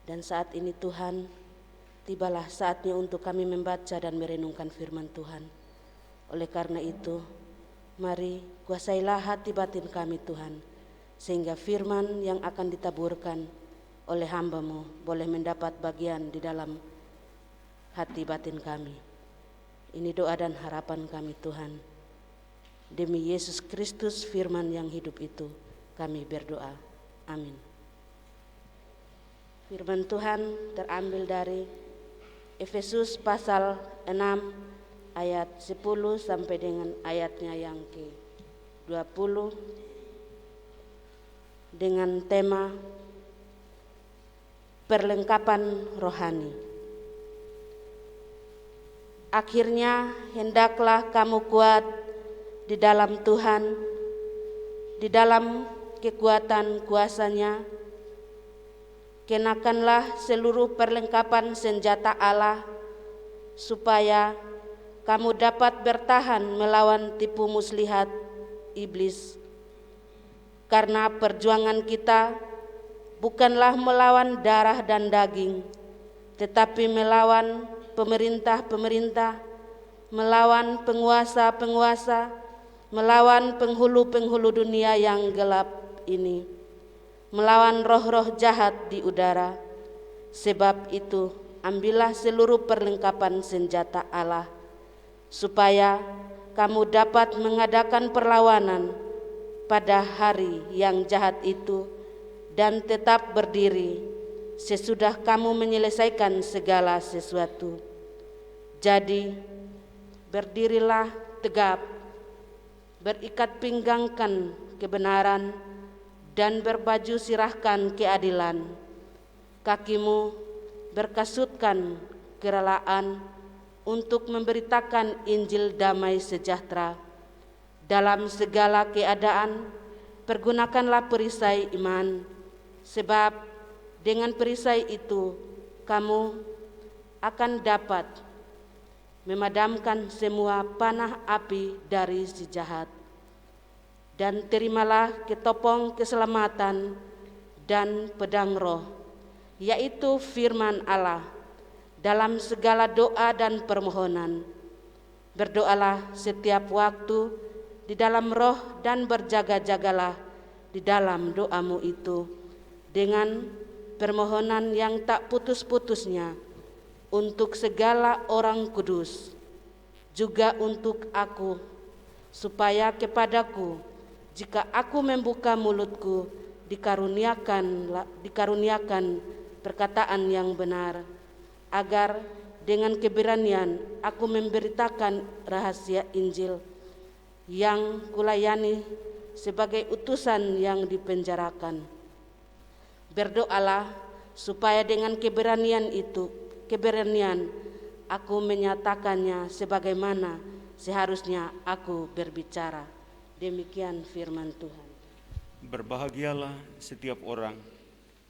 Dan saat ini Tuhan, tibalah saatnya untuk kami membaca dan merenungkan firman Tuhan. Oleh karena itu, mari kuasailah hati batin kami Tuhan, sehingga firman yang akan ditaburkan oleh hamba-Mu boleh mendapat bagian di dalam hati batin kami. Ini doa dan harapan kami Tuhan. Demi Yesus Kristus firman yang hidup itu, kami berdoa. Amin. Firman Tuhan terambil dari Efesus pasal 6 ayat 10 sampai dengan ayatnya yang ke-20 dengan tema perlengkapan rohani. Akhirnya hendaklah kamu kuat di dalam Tuhan, di dalam kekuatan kuasa-Nya. Kenakanlah seluruh perlengkapan senjata Allah, supaya kamu dapat bertahan melawan tipu muslihat iblis. Karena perjuangan kita bukanlah melawan darah dan daging, tetapi melawan pemerintah-pemerintah, melawan penguasa-penguasa, melawan penghulu-penghulu dunia yang gelap ini, melawan roh-roh jahat di udara. Sebab itu, ambillah seluruh perlengkapan senjata Allah, supaya kamu dapat mengadakan perlawanan pada hari yang jahat itu dan tetap berdiri sesudah kamu menyelesaikan segala sesuatu. Jadi, berdirilah tegap, berikat pinggangkan kebenaran, dan berbaju sirahkan keadilan. Kakimu berkasutkan kerelaan untuk memberitakan Injil damai sejahtera. Dalam segala keadaan, pergunakanlah perisai iman, sebab dengan perisai itu kamu akan dapat memadamkan semua panah api dari si jahat. Dan terimalah ketopong keselamatan dan pedang roh, yaitu firman Allah. Dalam segala doa dan permohonan, berdoalah setiap waktu di dalam roh dan berjaga-jagalah di dalam doamu itu dengan permohonan yang tak putus-putusnya untuk segala orang kudus, juga untuk aku, supaya kepadaku, jika aku membuka mulutku, dikaruniakan perkataan yang benar, agar dengan keberanian aku memberitakan rahasia Injil yang kulayani sebagai utusan yang dipenjarakan. Berdoalah supaya dengan keberanian aku menyatakannya sebagaimana seharusnya aku berbicara. Demikian firman Tuhan. Berbahagialah setiap orang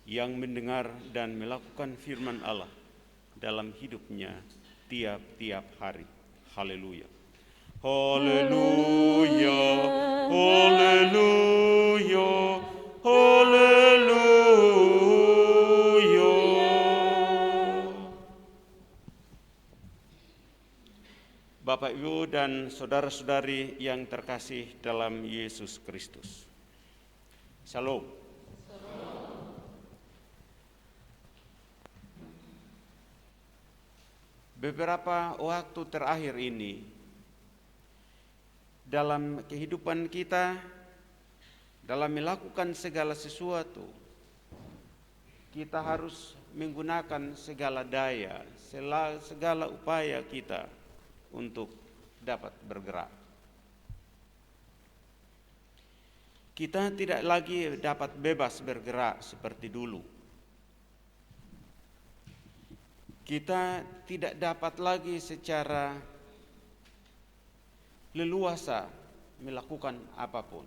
yang mendengar dan melakukan firman Allah dalam hidupnya tiap-tiap hari. Haleluya. Haleluya. Haleluya. Haleluya. Bapak, Ibu, dan saudara-saudari yang terkasih dalam Yesus Kristus. Shalom. Beberapa waktu terakhir ini, dalam kehidupan kita, dalam melakukan segala sesuatu, kita harus menggunakan segala daya, segala upaya kita untuk dapat bergerak. Kita tidak lagi dapat bebas bergerak seperti dulu. Kita tidak dapat lagi secara leluasa melakukan apapun.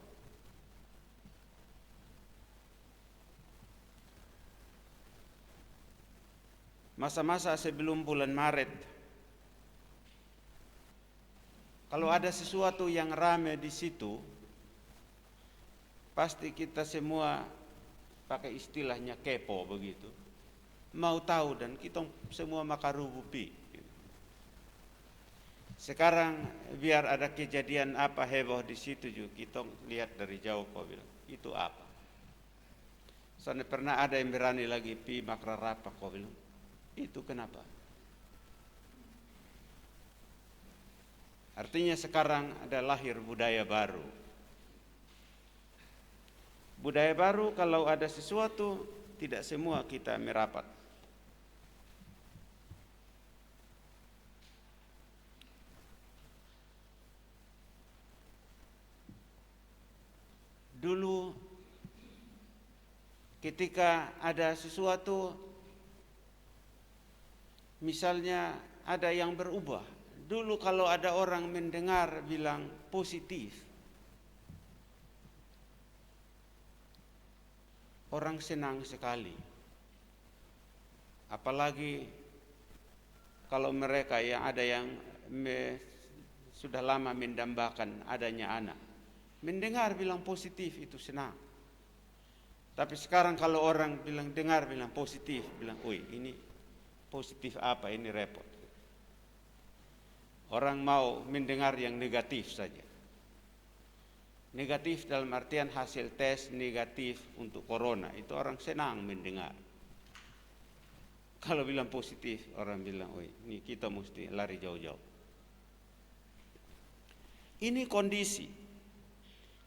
Masa-masa sebelum bulan Maret, kalau ada sesuatu yang ramai di situ, pasti kita semua pakai istilahnya kepo begitu. mau tahu dan kita semua makarubupi. Sekarang biar ada kejadian apa heboh di situ juga kita lihat dari jauh kau bilang itu apa. Soalnya pernah ada yang berani lagi pi makrarapa kau bilang itu kenapa? Artinya sekarang ada lahir budaya baru. Budaya baru kalau ada sesuatu tidak semua kita merapat. Dulu ketika ada sesuatu, misalnya ada yang berubah. Dulu kalau ada orang mendengar bilang positif, orang senang sekali. Apalagi kalau mereka yang ada yang sudah lama mendambakan adanya anak. Mendengar bilang positif itu senang. Tapi sekarang kalau orang dengar bilang positif, bilang, "Woi, ini positif apa? Ini repot." Orang mau mendengar yang negatif saja. Negatif dalam artian hasil tes negatif untuk corona, itu orang senang mendengar. Kalau bilang positif, orang bilang, "Woi, ini kita mesti lari jauh-jauh." Ini kondisi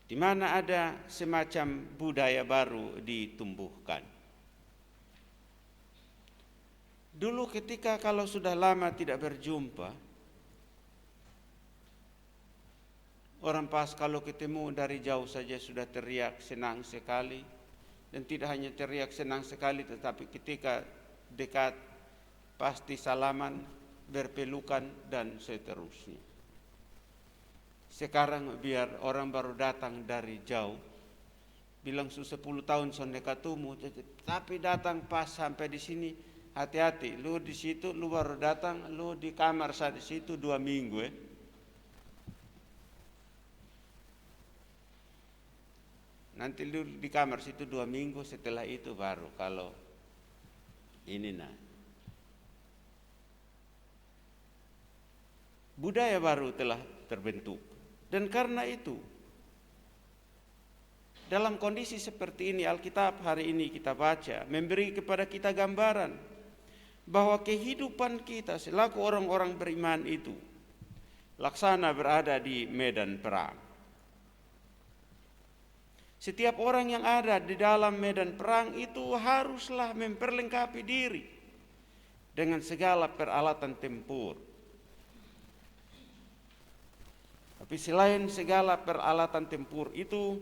di mana ada semacam budaya baru ditumbuhkan. Dulu ketika kalau sudah lama tidak berjumpa, orang pas kalau ketemu dari jauh saja sudah teriak senang sekali. Dan tidak hanya teriak senang sekali, tetapi ketika dekat pasti salaman, berpelukan dan seterusnya. Sekarang biar orang baru datang dari jauh, bilang 10 tahun sonde katumu, tapi datang pas sampai di sini, hati-hati, lu di situ, lu baru datang, lu di kamar saat di situ 2 minggu Nanti lu di kamar situ 2 minggu, setelah itu baru kalau ini budaya baru telah terbentuk. Dan karena itu, dalam kondisi seperti ini, Alkitab hari ini kita baca, memberi kepada kita gambaran bahwa kehidupan kita selaku orang-orang beriman itu laksana berada di medan perang. Setiap orang yang ada di dalam medan perang itu haruslah memperlengkapi diri dengan segala peralatan tempur. Tapi selain segala peralatan tempur itu,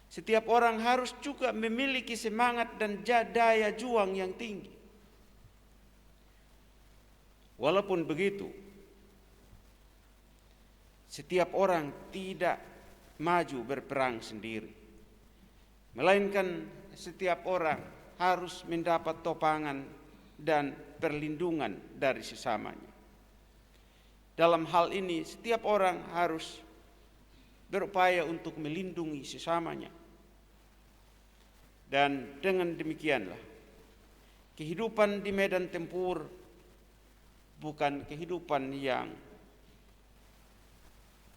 setiap orang harus juga memiliki semangat dan daya juang yang tinggi. Walaupun begitu, setiap orang tidak maju berperang sendiri, melainkan setiap orang harus mendapat topangan dan perlindungan dari sesamanya. Dalam hal ini, setiap orang harus berupaya untuk melindungi sesamanya. Dan dengan demikianlah, kehidupan di medan tempur bukan kehidupan yang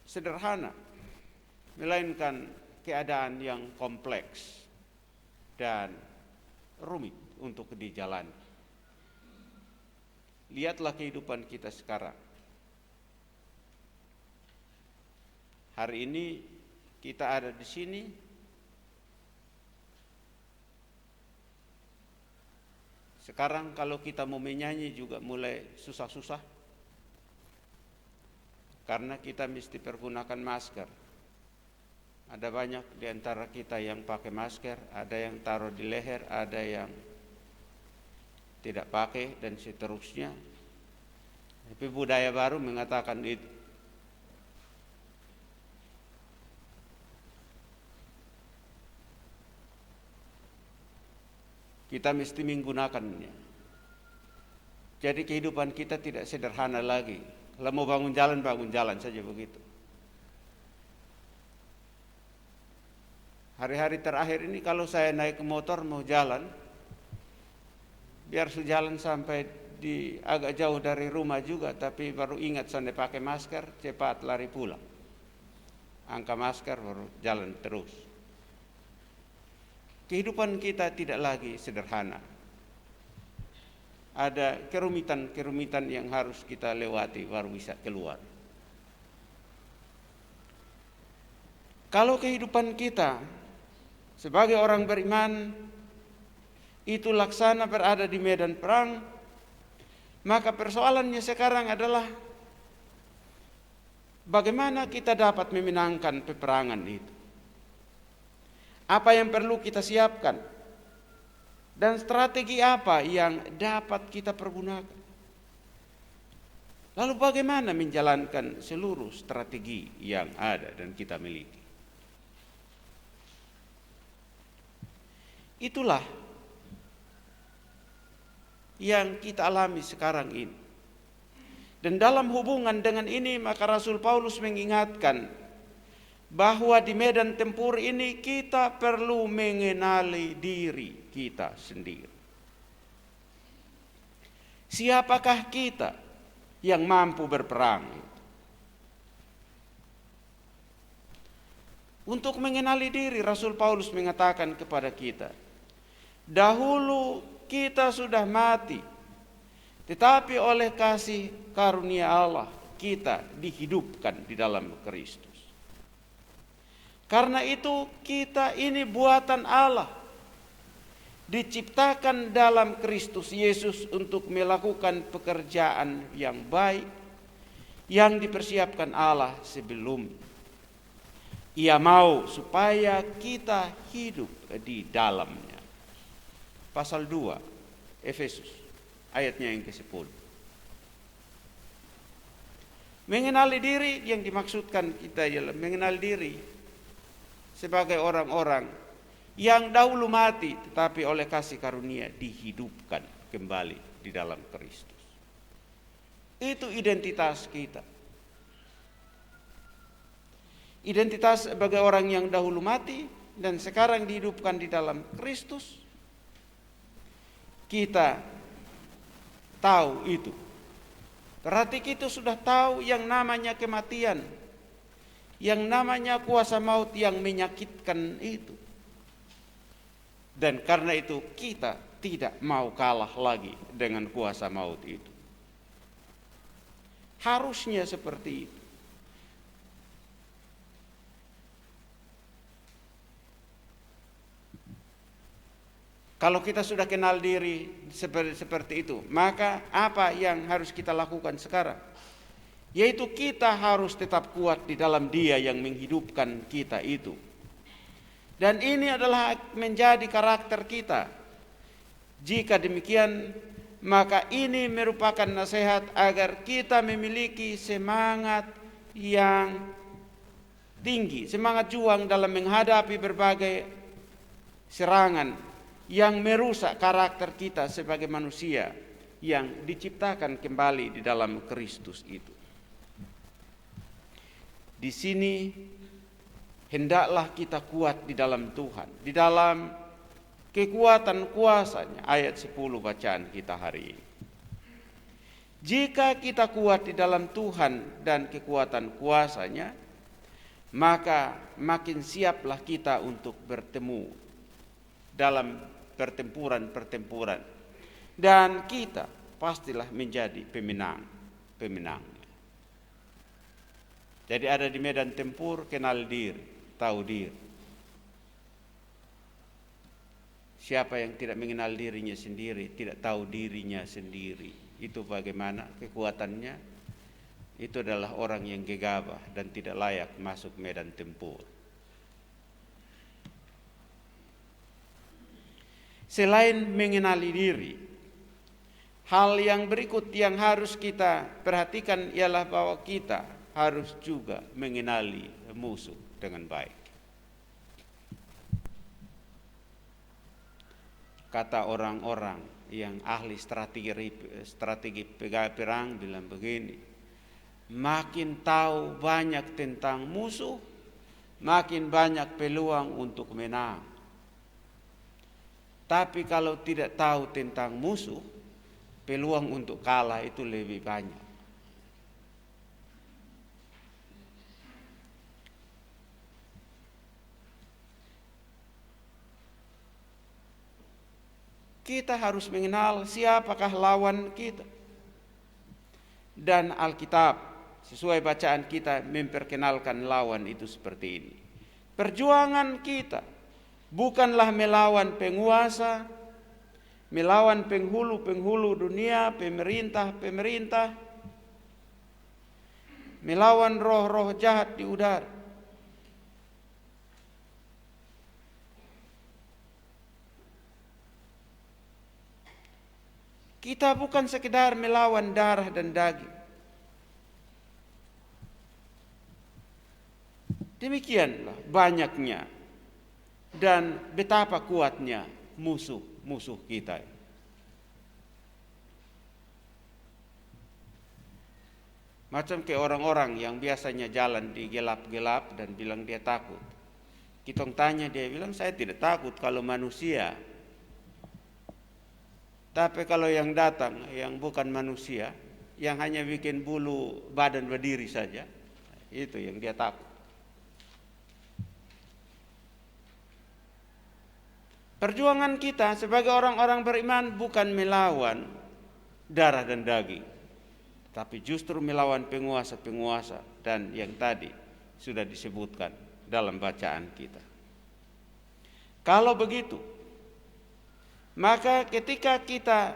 sederhana, melainkan keadaan yang kompleks dan rumit untuk dijalani. Lihatlah kehidupan kita sekarang. Hari ini kita ada di sini, sekarang kalau kita mau menyanyi juga mulai susah-susah, karena kita mesti pergunakan masker. Ada banyak di antara kita yang pakai masker, ada yang taruh di leher, ada yang tidak pakai dan seterusnya. Tapi budaya baru mengatakan itu. Kita mesti menggunakannya. Jadi kehidupan kita tidak sederhana lagi. Kalau mau bangun jalan saja begitu. Hari-hari terakhir ini kalau saya naik ke motor mau jalan, biar jalan sampai di agak jauh dari rumah juga, tapi baru ingat sampai pakai masker, cepat lari pulang. Angka masker baru jalan terus. Kehidupan kita tidak lagi sederhana. Ada kerumitan-kerumitan yang harus kita lewati baru bisa keluar. Kalau kehidupan kita sebagai orang beriman itu laksana berada di medan perang, maka persoalannya sekarang adalah bagaimana kita dapat memenangkan peperangan itu. Apa yang perlu kita siapkan dan strategi apa yang dapat kita pergunakan. Lalu bagaimana menjalankan seluruh strategi yang ada dan kita miliki. Itulah yang kita alami sekarang ini. Dan dalam hubungan dengan ini maka Rasul Paulus mengingatkan bahwa di medan tempur ini kita perlu mengenali diri kita sendiri. Siapakah kita yang mampu berperang? Untuk mengenali diri, Rasul Paulus mengatakan kepada kita, dahulu kita sudah mati, tetapi oleh kasih karunia Allah kita dihidupkan di dalam Kristus. Karena itu kita ini buatan Allah, diciptakan dalam Kristus Yesus untuk melakukan pekerjaan yang baik yang dipersiapkan Allah sebelum Ia mau supaya kita hidup di dalamnya. Pasal 2 Efesus ayatnya yang ke-10. Mengenali diri yang dimaksudkan kita ialah mengenali diri sebagai orang-orang yang dahulu mati tetapi oleh kasih karunia dihidupkan kembali di dalam Kristus. Itu identitas kita. Identitas sebagai orang yang dahulu mati dan sekarang dihidupkan di dalam Kristus. Kita tahu itu. Berarti kita sudah tahu yang namanya kematian, yang namanya kuasa maut yang menyakitkan itu. Dan karena itu kita tidak mau kalah lagi dengan kuasa maut itu. Harusnya seperti itu. Kalau kita sudah kenal diri seperti itu, maka apa yang harus kita lakukan sekarang? Yaitu kita harus tetap kuat di dalam Dia yang menghidupkan kita itu. Dan ini adalah menjadi karakter kita. Jika demikian, maka ini merupakan nasihat agar kita memiliki semangat yang tinggi, semangat juang dalam menghadapi berbagai serangan yang merusak karakter kita sebagai manusia yang diciptakan kembali di dalam Kristus itu. Di sini hendaklah kita kuat di dalam Tuhan, di dalam kekuatan kuasa-Nya. Ayat 10 bacaan kita hari ini. Jika kita kuat di dalam Tuhan dan kekuatan kuasa-Nya, maka makin siaplah kita untuk bertemu dalam pertempuran-pertempuran, dan kita pastilah menjadi pemenangnya. Jadi ada di medan tempur, kenal diri, tahu diri. Siapa yang tidak mengenal dirinya sendiri, tidak tahu dirinya sendiri, itu bagaimana kekuatannya? Itu adalah orang yang gegabah dan tidak layak masuk medan tempur. Selain mengenali diri, hal yang berikut yang harus kita perhatikan ialah bahwa kita harus juga mengenali musuh dengan baik. Kata orang-orang yang ahli strategi perang bilang begini, makin tahu banyak tentang musuh, makin banyak peluang untuk menang. Tapi kalau tidak tahu tentang musuh, peluang untuk kalah itu lebih banyak. Kita harus mengenal siapakah lawan kita. Dan Alkitab sesuai bacaan kita memperkenalkan lawan itu seperti ini. Perjuangan kita bukanlah melawan penguasa, melawan penghulu-penghulu dunia, pemerintah, melawan roh-roh jahat di udara. Kita bukan sekedar melawan darah dan daging. Demikianlah banyaknya dan betapa kuatnya musuh-musuh kita. Macam kayak orang-orang yang biasanya jalan di gelap-gelap dan bilang dia takut. Kita tanya, dia bilang saya tidak takut kalau manusia. Tapi kalau yang datang yang bukan manusia, yang hanya bikin bulu badan berdiri saja, itu yang dia takut. Perjuangan kita sebagai orang-orang beriman bukan melawan darah dan daging, tapi justru melawan penguasa-penguasa dan yang tadi sudah disebutkan dalam bacaan kita. Kalau begitu, maka ketika kita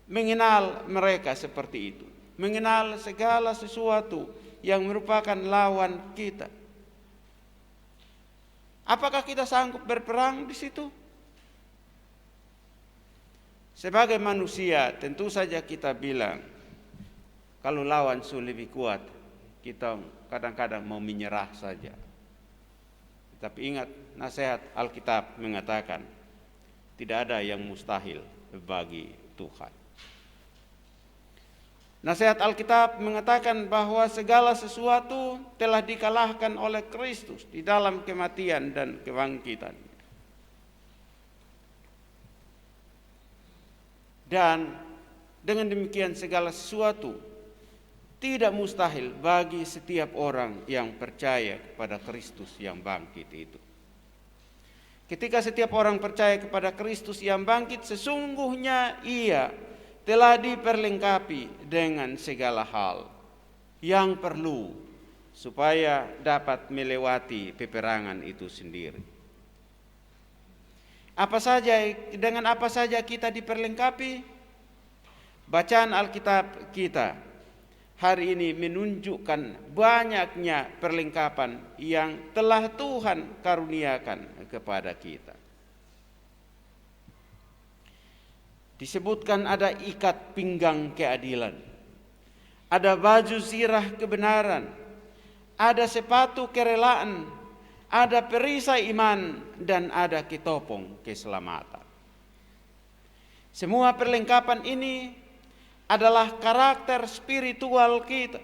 mengenal mereka seperti itu, mengenal segala sesuatu yang merupakan lawan kita, apakah kita sanggup berperang di situ? Sebagai manusia tentu saja kita bilang, kalau lawan sudah lebih kuat, kita kadang-kadang mau menyerah saja. Tapi ingat, nasihat Alkitab mengatakan, tidak ada yang mustahil bagi Tuhan. Nasihat Alkitab mengatakan bahwa segala sesuatu telah dikalahkan oleh Kristus di dalam kematian dan kebangkitan. Dan dengan demikian segala sesuatu tidak mustahil bagi setiap orang yang percaya kepada Kristus yang bangkit itu. Ketika setiap orang percaya kepada Kristus yang bangkit, sesungguhnya ia telah diperlengkapi dengan segala hal yang perlu supaya dapat melewati peperangan itu sendiri. Dengan apa saja kita diperlengkapi? Bacaan Alkitab kita hari ini menunjukkan banyaknya perlengkapan yang telah Tuhan karuniakan kepada kita. Disebutkan ada ikat pinggang keadilan, ada baju zirah kebenaran, ada sepatu kerelaan, ada perisai iman, dan ada ketopong keselamatan. Semua perlengkapan ini adalah karakter spiritual kita.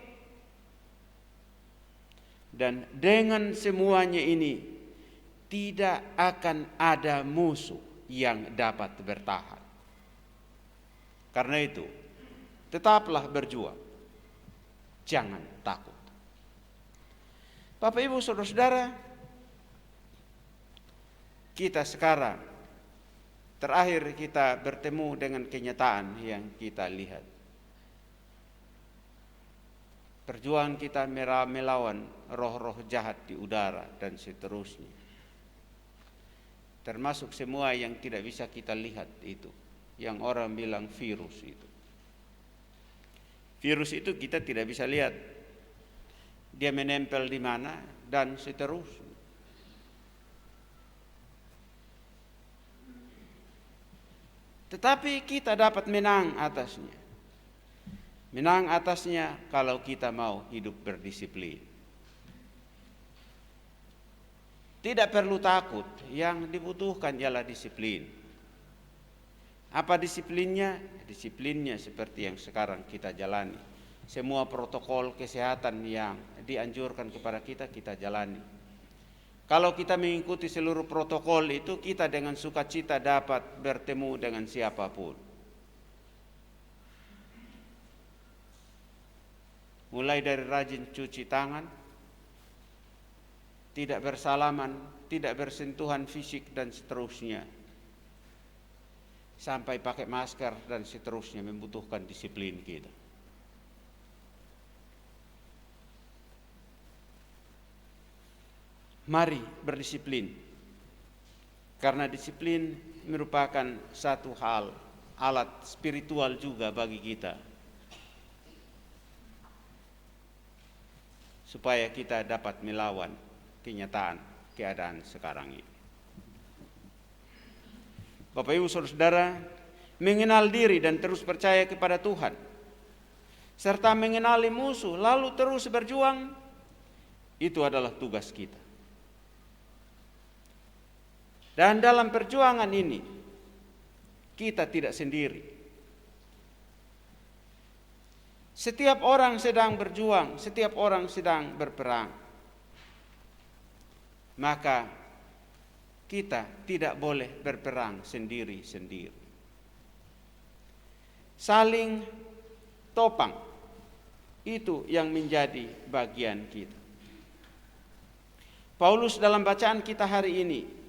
Dan dengan semuanya ini, tidak akan ada musuh yang dapat bertahan. Karena itu, tetaplah berjuang. Jangan takut. Bapak, Ibu, Saudara-saudara, kita sekarang terakhir kita bertemu dengan kenyataan yang kita lihat. Perjuangan kita melawan roh-roh jahat di udara dan seterusnya. Termasuk semua yang tidak bisa kita lihat itu, yang orang bilang virus itu. Virus itu kita tidak bisa lihat. Dia menempel di mana dan seterusnya. Tetapi kita dapat menang atasnya. Menang atasnya kalau kita mau hidup berdisiplin. Tidak perlu takut, yang dibutuhkan ialah disiplin. Apa disiplinnya? Disiplinnya seperti yang sekarang kita jalani. Semua protokol kesehatan yang dianjurkan kepada kita, kita jalani. Kalau kita mengikuti seluruh protokol itu, kita dengan sukacita dapat bertemu dengan siapapun. Mulai dari rajin cuci tangan, tidak bersalaman, tidak bersentuhan fisik dan seterusnya, sampai pakai masker dan seterusnya, membutuhkan disiplin kita. Mari berdisiplin, karena disiplin merupakan satu hal, alat spiritual juga bagi kita, supaya kita dapat melawan kenyataan keadaan sekarang ini. Bapak Ibu Saudara, mengenal diri dan terus percaya kepada Tuhan, serta mengenali musuh lalu terus berjuang, itu adalah tugas kita. Dan dalam perjuangan ini, kita tidak sendiri. Setiap orang sedang berjuang, setiap orang sedang berperang. Maka kita tidak boleh berperang sendiri-sendiri. Saling topang, itu yang menjadi bagian kita. Paulus dalam bacaan kita hari ini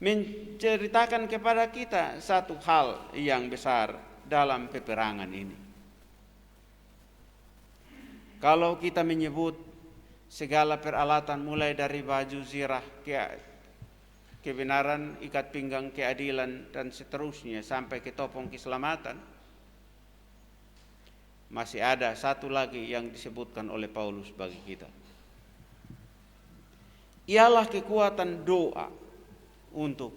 menceritakan kepada kita satu hal yang besar dalam peperangan ini. Kalau kita menyebut segala peralatan mulai dari baju zirah, kebenaran, ikat pinggang, keadilan, dan seterusnya sampai ke topeng keselamatan, masih ada satu lagi yang disebutkan oleh Paulus bagi kita. Ialah kekuatan doa untuk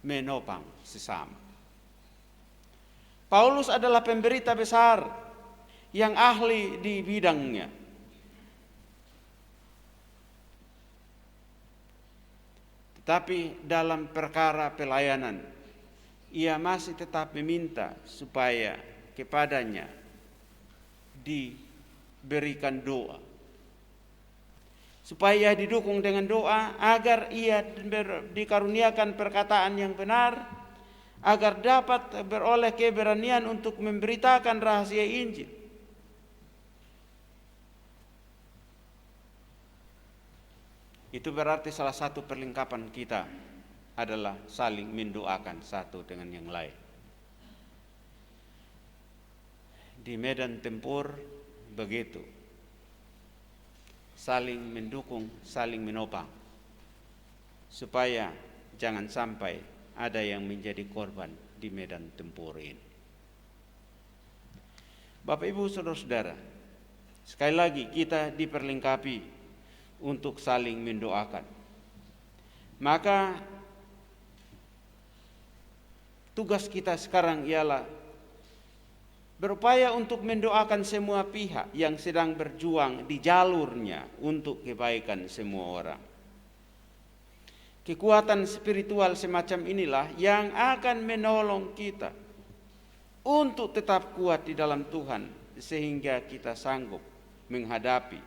menopang sesama. Paulus adalah pemberita besar yang ahli di bidangnya. Tetapi dalam perkara pelayanan, ia masih tetap meminta supaya kepadanya diberikan doa, supaya didukung dengan doa agar ia dikaruniakan perkataan yang benar, agar dapat beroleh keberanian untuk memberitakan rahasia Injil. Itu berarti salah satu perlengkapan kita adalah saling mendoakan satu dengan yang lain. Di medan tempur begitu, saling mendukung, saling menopang, supaya jangan sampai ada yang menjadi korban di medan tempur ini. Bapak Ibu Saudara-saudara, sekali lagi kita diperlengkapi untuk saling mendoakan. Maka tugas kita sekarang ialah berupaya untuk mendoakan semua pihak yang sedang berjuang di jalurnya untuk kebaikan semua orang. Kekuatan spiritual semacam inilah yang akan menolong kita untuk tetap kuat di dalam Tuhan, sehingga kita sanggup menghadapi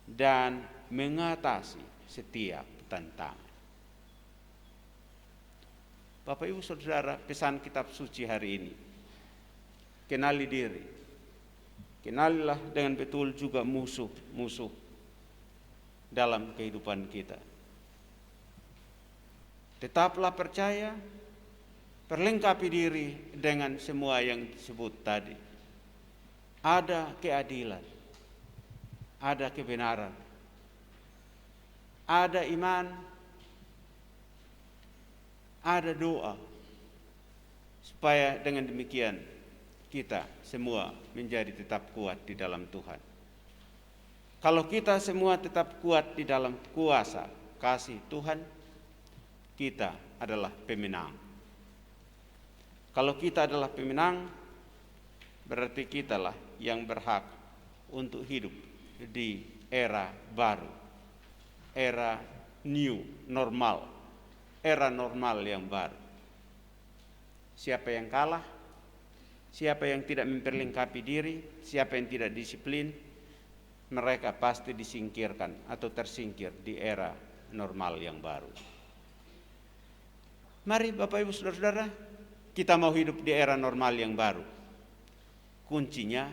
dan mengatasi setiap tantangan. Bapak Ibu Saudara, pesan kitab suci hari ini, kenali diri, kenalilah dengan betul juga musuh-musuh dalam kehidupan kita. Tetaplah percaya, perlengkapi diri dengan semua yang disebut tadi. Ada keadilan, ada kebenaran, ada iman, ada doa, supaya dengan demikian kita semua menjadi tetap kuat di dalam Tuhan. Kalau kita semua tetap kuat di dalam kuasa kasih Tuhan, kita adalah pemenang. Kalau kita adalah pemenang, berarti kitalah yang berhak untuk hidup di era baru, era new normal, era normal yang baru. Siapa yang kalah, siapa yang tidak memperlengkapi diri, siapa yang tidak disiplin, mereka pasti disingkirkan atau tersingkir di era normal yang baru. Mari Bapak Ibu Saudara-saudara, kita mau hidup di era normal yang baru. Kuncinya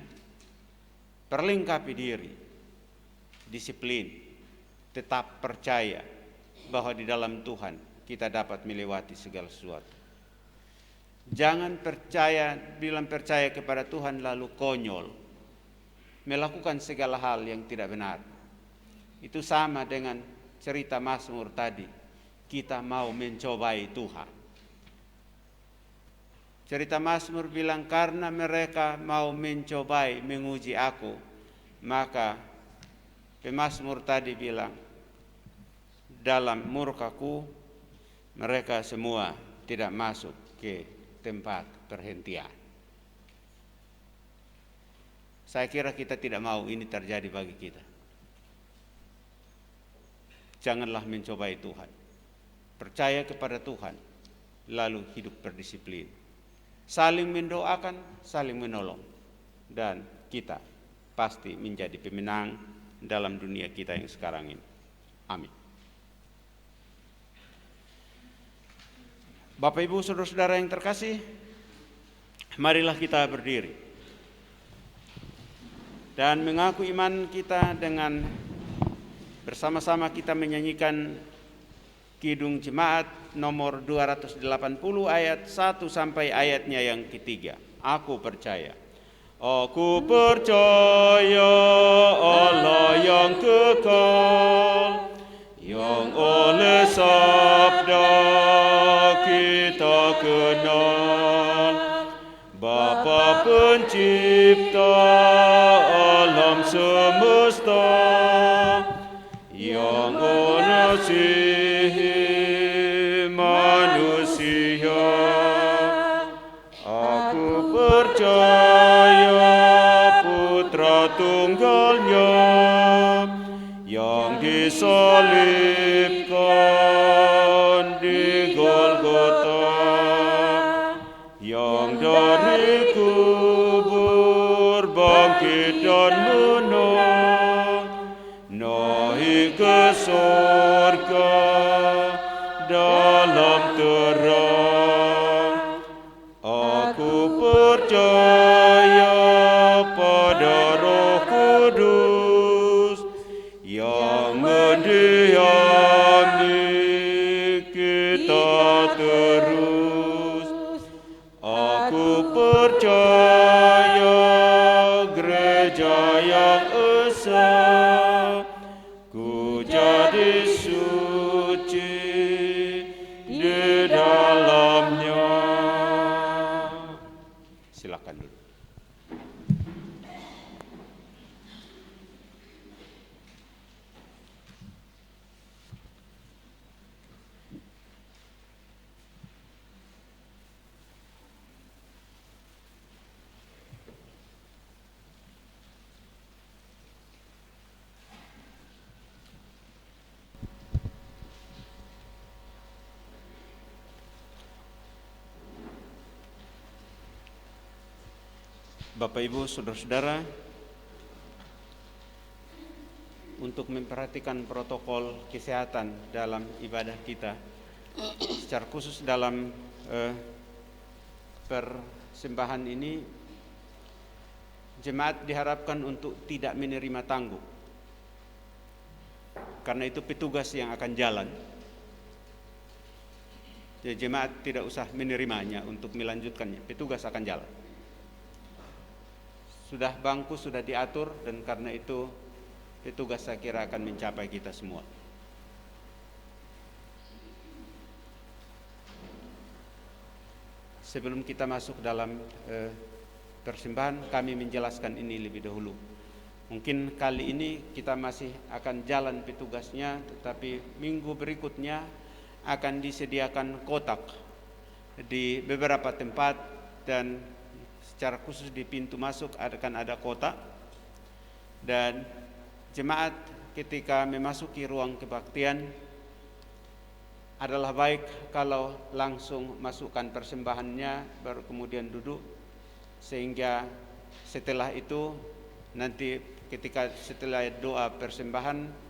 perlengkapi diri, disiplin, tetap percaya bahwa di dalam Tuhan kita dapat melewati segala sesuatu. Jangan bilang percaya kepada Tuhan lalu konyol, melakukan segala hal yang tidak benar. Itu sama dengan cerita Mazmur tadi. Kita mau mencobai Tuhan. Cerita Mazmur bilang, karena mereka mau mencobai, menguji aku, maka pemazmur tadi bilang, dalam murkaku mereka semua tidak masuk ke tempat perhentian. Saya kira kita tidak mau ini terjadi bagi kita. Janganlah mencobai Tuhan. Percaya kepada Tuhan, lalu hidup berdisiplin. Saling mendoakan, saling menolong. Dan kita pasti menjadi pemenang dalam dunia kita yang sekarang ini. Amin. Bapak Ibu Saudara-saudara yang terkasih, marilah kita berdiri dan mengaku iman kita dengan bersama-sama kita menyanyikan Kidung Jemaat nomor 280 ayat 1 sampai ayatnya yang ketiga. Aku percaya. Aku percaya Allah yang kekal, yang oleh sabda kita kenal, Bapa pencipta alam semesta, yang mengasihi manusia. Aku percaya Putra Tunggalnya yang disalibkan di Golgota, yang dari kubur bangkit dan menang, naik ke surga dalam terang. Aku percaya pada Roh Kudus yang mendiami kita terus. Aku percaya gereja yang esa, ku jadi suci di dalamnya. Silakan dulu. Bapak Ibu Saudara-saudara, untuk memperhatikan protokol kesehatan dalam ibadah kita, secara khusus dalam persembahan ini, jemaat diharapkan untuk tidak menerima tangguh. Karena itu petugas yang akan jalan. Jadi jemaat tidak usah menerimanya untuk melanjutkannya, petugas akan jalan. Sudah bangku sudah diatur, dan karena itu petugas saya kira akan mencapai kita semua. Sebelum kita masuk dalam persembahan, kami menjelaskan ini lebih dahulu. Mungkin kali ini kita masih akan jalan petugasnya, tetapi minggu berikutnya akan disediakan kotak di beberapa tempat, dan secara khusus di pintu masuk akan ada kotak. Dan jemaat ketika memasuki ruang kebaktian adalah baik kalau langsung masukkan persembahannya baru kemudian duduk, sehingga setelah itu nanti ketika setelah doa persembahan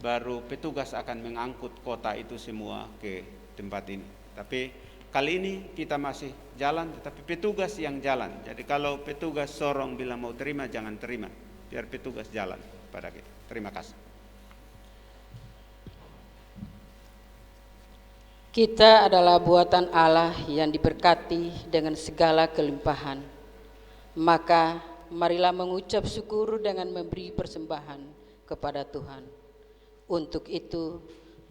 baru petugas akan mengangkut kota itu semua ke tempat ini. Tapi kali ini kita masih jalan, tetapi petugas yang jalan. Jadi kalau petugas Sorong bilang mau terima, jangan terima. Biar petugas jalan pada kita. Terima kasih. Kita adalah buatan Allah yang diberkati dengan segala kelimpahan. Maka marilah mengucap syukur dengan memberi persembahan kepada Tuhan. Untuk itu,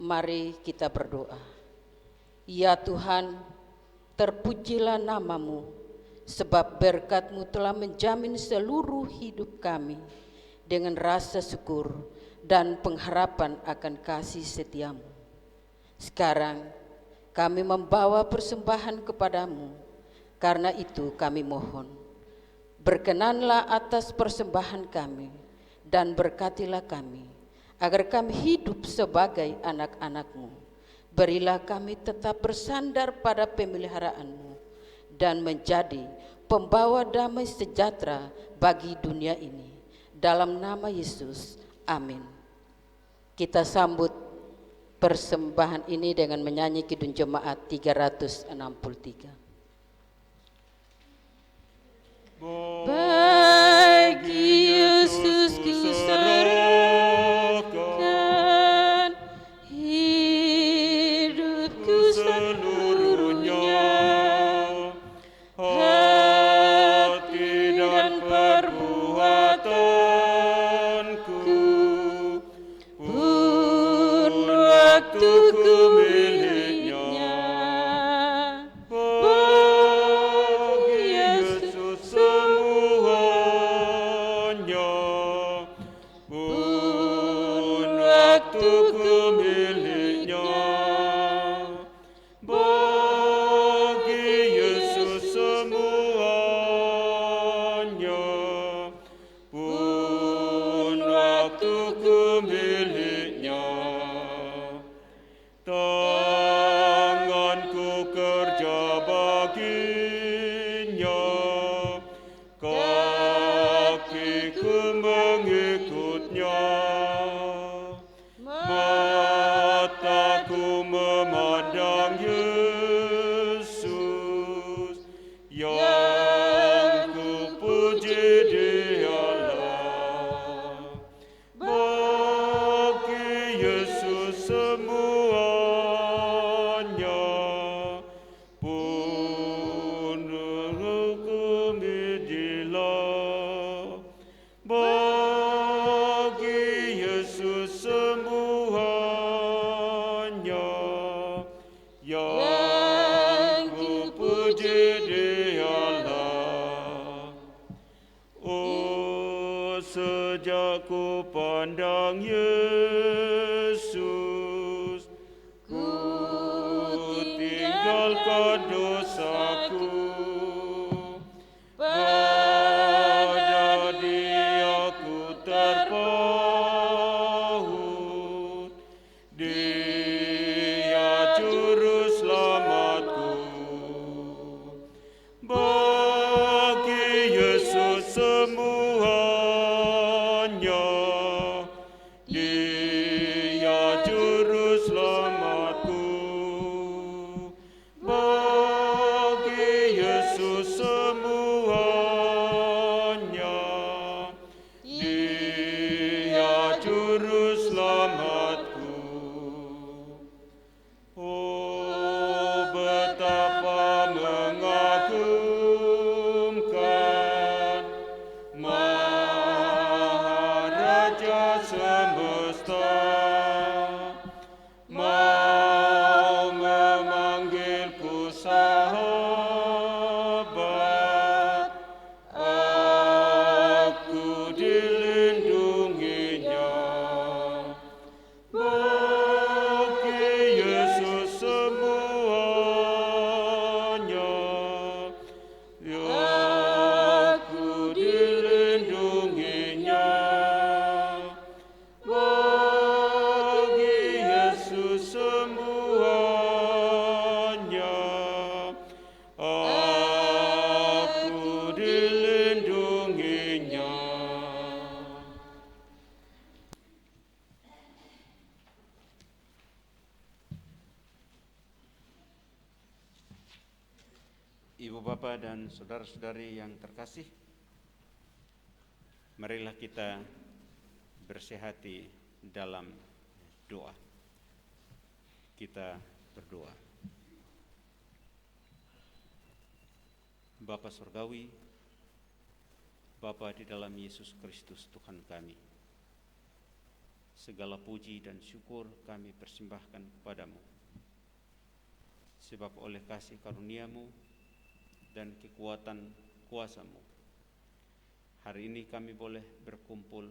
mari kita berdoa. Ya Tuhan, terpujilah nama-Mu, sebab berkat-Mu telah menjamin seluruh hidup kami dengan rasa syukur dan pengharapan akan kasih setia-Mu. Sekarang kami membawa persembahan kepadamu, karena itu kami mohon, berkenanlah atas persembahan kami dan berkatilah kami, agar kami hidup sebagai anak-anak-Mu. Berilah kami tetap bersandar pada pemeliharaan-Mu dan menjadi pembawa damai sejahtera bagi dunia ini. Dalam nama Yesus, amin. Kita sambut persembahan ini dengan menyanyi Kidung Jemaat 363. Bagi Yesus ku serahkan hidupku seluruhnya, hati dan perbuatanku, pun waktuku miliknya. Bagi Yesus semuanya, pun waktuku miliknya. Bagi Yesus semuanya, pun waktuku miliknya. Tanganku kerja baginya, kakiku mengikutnya, mataku memandang Yesus, yang ku puji Dialah. Bagi Yesus semuanya, pun hukum dilah. Bagi Yesus semuanya, yang ku puji Dialah. Oh, sejak ku pandang Yesus, ku tinggalkan dosaku. Pada Dia ku terpaut, Dia juru selamatku. Bagi Yesus semuanya, Dia juru selamatku. Bagi Yesus semuanya, Dia juru selamatku. Oh, betapa mengagumkan Maharaja semesta, mau memanggilku sahabat, Bapak dan saudara-saudari yang terkasih, marilah kita bersehati dalam doa. Kita berdoa. Bapa Surgawi, Bapa di dalam Yesus Kristus Tuhan kami, segala puji dan syukur kami persembahkan kepadamu, sebab oleh kasih karunia-Mu dan kekuatan kuasa-Mu, hari ini kami boleh berkumpul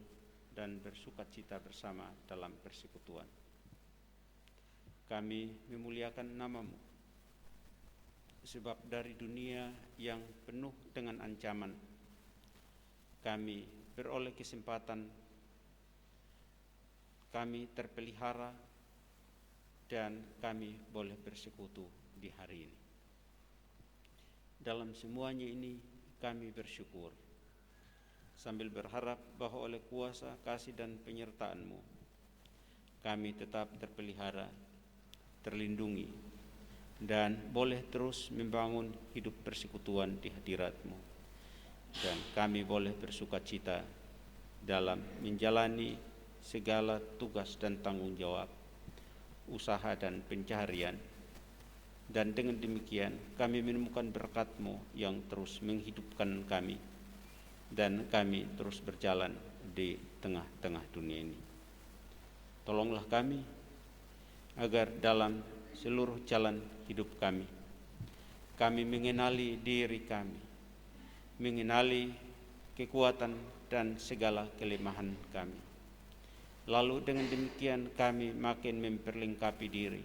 dan bersukacita bersama dalam persekutuan. Kami memuliakan nama-Mu, sebab dari dunia yang penuh dengan ancaman, kami beroleh kesempatan, kami terpelihara, dan kami boleh bersekutu di hari ini. Dalam semuanya ini kami bersyukur, sambil berharap bahwa oleh kuasa, kasih dan penyertaan-Mu, kami tetap terpelihara, terlindungi, dan boleh terus membangun hidup persekutuan di hadirat-Mu. Dan kami boleh bersukacita dalam menjalani segala tugas dan tanggung jawab, usaha dan pencaharian. Dan dengan demikian kami menemukan berkat-Mu yang terus menghidupkan kami, dan kami terus berjalan di tengah-tengah dunia ini. Tolonglah kami agar dalam seluruh jalan hidup kami mengenali diri kami, mengenali kekuatan dan segala kelemahan kami. Lalu dengan demikian kami makin memperlengkapi diri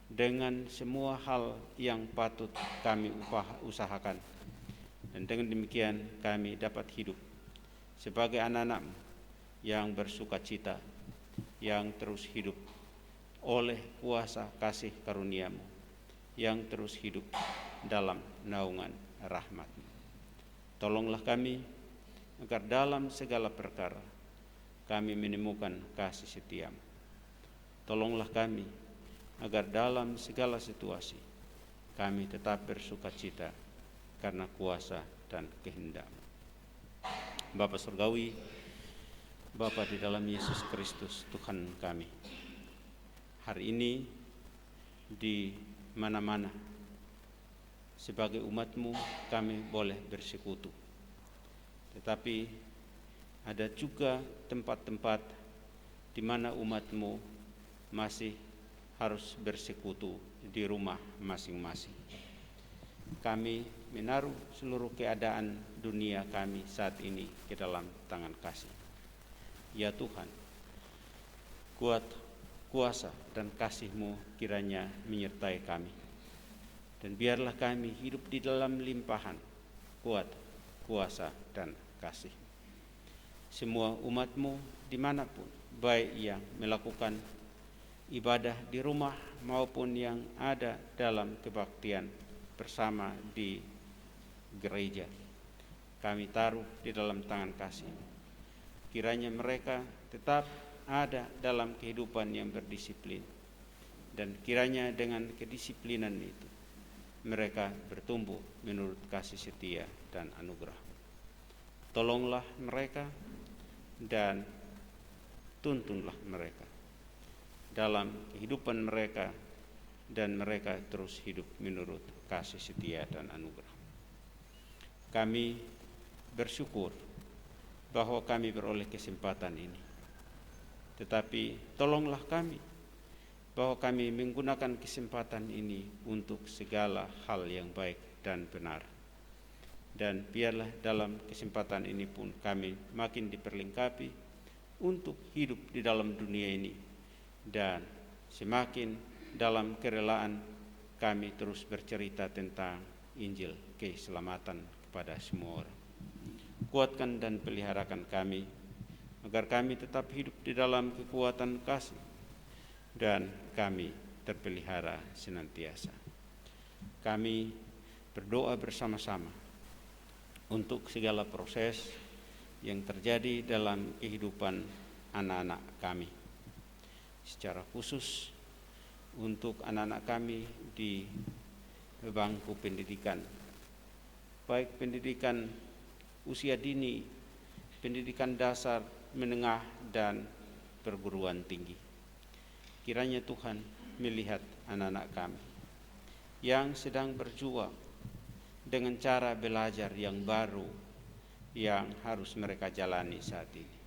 dengan semua hal yang patut kami usahakan. Dan dengan demikian kami dapat hidup sebagai anak-anak-Mu yang bersukacita, yang terus hidup oleh kuasa kasih karunia-Mu, yang terus hidup dalam naungan rahmat-Mu. Tolonglah kami agar dalam segala perkara kami menemukan kasih setia-Mu. Tolonglah kami agar dalam segala situasi kami tetap bersukacita karena kuasa dan kehendak-Mu. Bapa Surgawi, Bapa di dalam Yesus Kristus Tuhan kami, hari ini di mana-mana sebagai umat-Mu kami boleh bersekutu, tetapi ada juga tempat-tempat di mana umat-Mu masih harus bersekutu di rumah masing-masing. Kami menaruh seluruh keadaan dunia kami saat ini ke dalam tangan kasih. Ya Tuhan, kuasa dan kasih-Mu kiranya menyertai kami. Dan biarlah kami hidup di dalam limpahan kuasa dan kasih. Semua umat-Mu dimanapun, baik yang melakukan ibadah di rumah maupun yang ada dalam kebaktian bersama di gereja, kami taruh di dalam tangan kasih. Kiranya mereka tetap ada dalam kehidupan yang berdisiplin, dan kiranya dengan kedisiplinan itu mereka bertumbuh menurut kasih setia dan anugerah. Tolonglah mereka dan tuntunlah mereka dalam kehidupan mereka, dan mereka terus hidup menurut kasih setia dan anugerah. Kami bersyukur bahwa kami beroleh kesempatan ini, tetapi tolonglah kami bahwa kami menggunakan kesempatan ini untuk segala hal yang baik dan benar. Dan biarlah dalam kesempatan ini pun kami makin diperlengkapi untuk hidup di dalam dunia ini, dan semakin dalam kerelaan kami terus bercerita tentang Injil keselamatan kepada semua orang. Kuatkan dan peliharakan kami agar kami tetap hidup di dalam kekuatan kasih, dan kami terpelihara senantiasa. Kami berdoa bersama-sama untuk segala proses yang terjadi dalam kehidupan anak-anak kami, secara khusus untuk anak-anak kami di bangku pendidikan baik pendidikan usia dini, pendidikan dasar, menengah, dan perguruan tinggi. Kiranya Tuhan melihat anak-anak kami yang sedang berjuang dengan cara belajar yang baru yang harus mereka jalani saat ini.